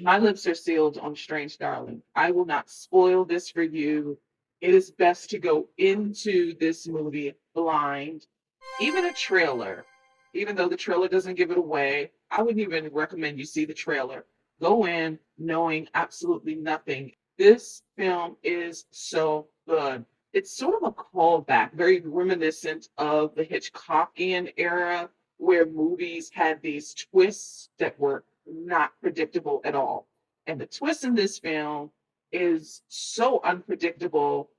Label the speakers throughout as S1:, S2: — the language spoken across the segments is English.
S1: My lips are sealed on Strange Darling. I will not spoil this for you. It is best to go into this movie blind. Even a trailer, even though the trailer doesn't give it away, I wouldn't even recommend you see the trailer. Go in knowing absolutely nothing. This film is so good. It's sort of a callback, very reminiscent of the Hitchcockian era, where movies had these twists that were not predictable at all. And the twist in this film is so unpredictable,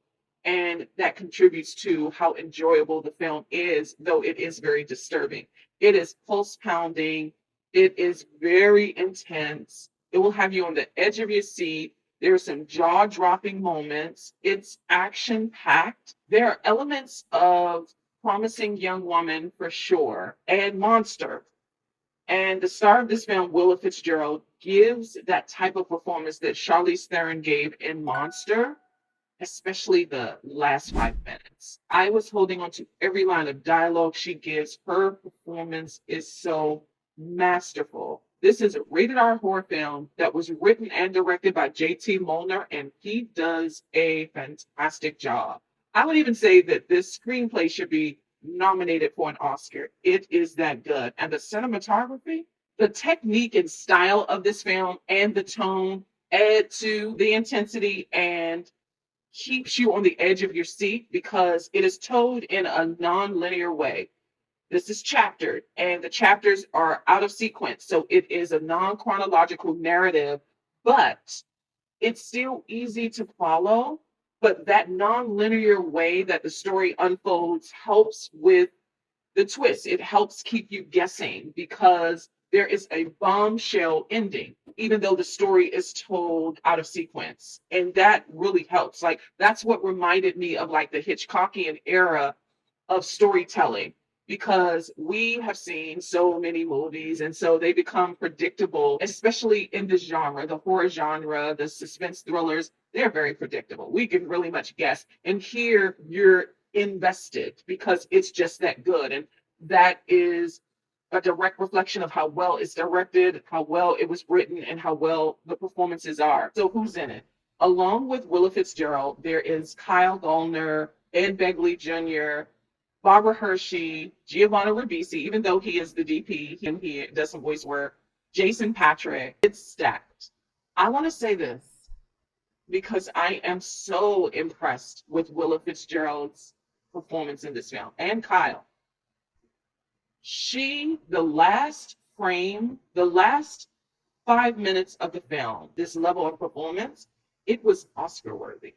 S1: and that contributes to how enjoyable the film is, though it is very disturbing. It is pulse pounding, it is very intense. It will have you on the edge of your seat. There are some jaw dropping moments. It's action packed. There are elements of Promising Young Woman for sure, and Monster. And the star of this film, Willa Fitzgerald, gives that type of performance that Charlize Theron gave in Monster, especially the last 5 minutes. I was holding on to every line of dialogue she gives. Her performance is so masterful. This is a rated R horror film that was written and directed by J.T. Molnar, and he does a fantastic job. I would even say that this screenplay should be nominated for an Oscar. It is that good. And the cinematography, the technique and style of this film, and the tone add to the intensity and keeps you on the edge of your seat because it is told in a non-linear way. This is chaptered, and the chapters are out of sequence. So it is a non-chronological narrative, but it's still easy to follow. But that non-linear way that the story unfolds helps with the twist. It helps keep you guessing because there is a bombshell ending, even though the story is told out of sequence. And that really helps. Like, that's what reminded me of like the Hitchcockian era of storytelling, because we have seen so many movies and so they become predictable, especially in the genre, the horror genre, the suspense thrillers. They're very predictable. We can really much guess. And here you're invested because it's just that good. And that is a direct reflection of how well it's directed, how well it was written, and how well the performances are. So, who's in it? Along with Willa Fitzgerald, there is Kyle Gallner, Ed Begley Jr., Barbara Hershey, Giovanni Ribisi, even though he is the DP, he does some voice work, Jason Patrick. It's stacked. I want to say this because I am so impressed with Willa Fitzgerald's performance in this film and Kyle. The last frame, the last 5 minutes of the film, this level of performance, it was Oscar worthy.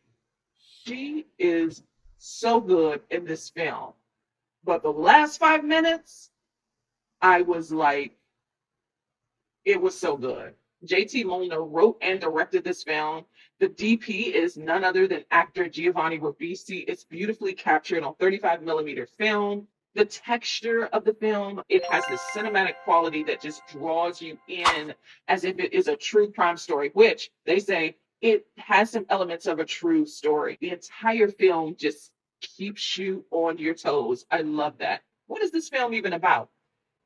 S1: She is so good in this film. But the last 5 minutes, I was like, it was so good. JT Molnar wrote and directed this film. The DP is none other than actor Giovanni Ribisi. It's beautifully captured on 35 millimeter film. The texture of the film, it has this cinematic quality that just draws you in as if it is a true crime story, which they say it has some elements of a true story. The entire film just keeps you on your toes. I love that. What is this film even about?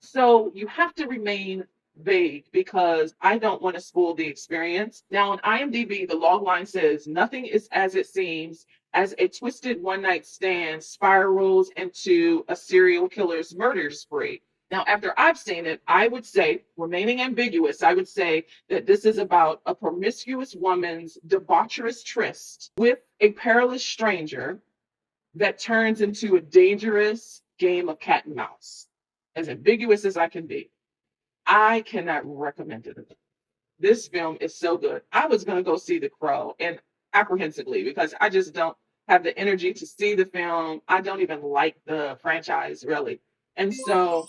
S1: So you have to remain vague because I don't want to spoil the experience. Now on IMDb, the log line says nothing is as it seems as a twisted one night stand spirals into a serial killer's murder spree. Now, after I've seen it, I would say, remaining ambiguous, I would say that this is about a promiscuous woman's debaucherous tryst with a perilous stranger that turns into a dangerous game of cat and mouse. As ambiguous as I can be, I cannot recommend it. This film is so good. I was going to go see The Crow, and apprehensively because I just don't have the energy to see the film. I don't even like the franchise really. And so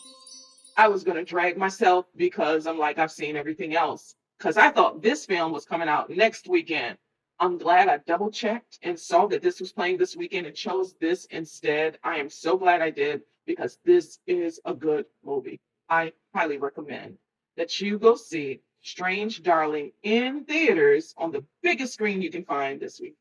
S1: I was going to drag myself because I'm like, I've seen everything else. Because I thought this film was coming out next weekend. I'm glad I double checked and saw that this was playing this weekend and chose this instead. I am so glad I did because this is a good movie. I highly recommend that you go see Strange Darling in theaters on the biggest screen you can find this week.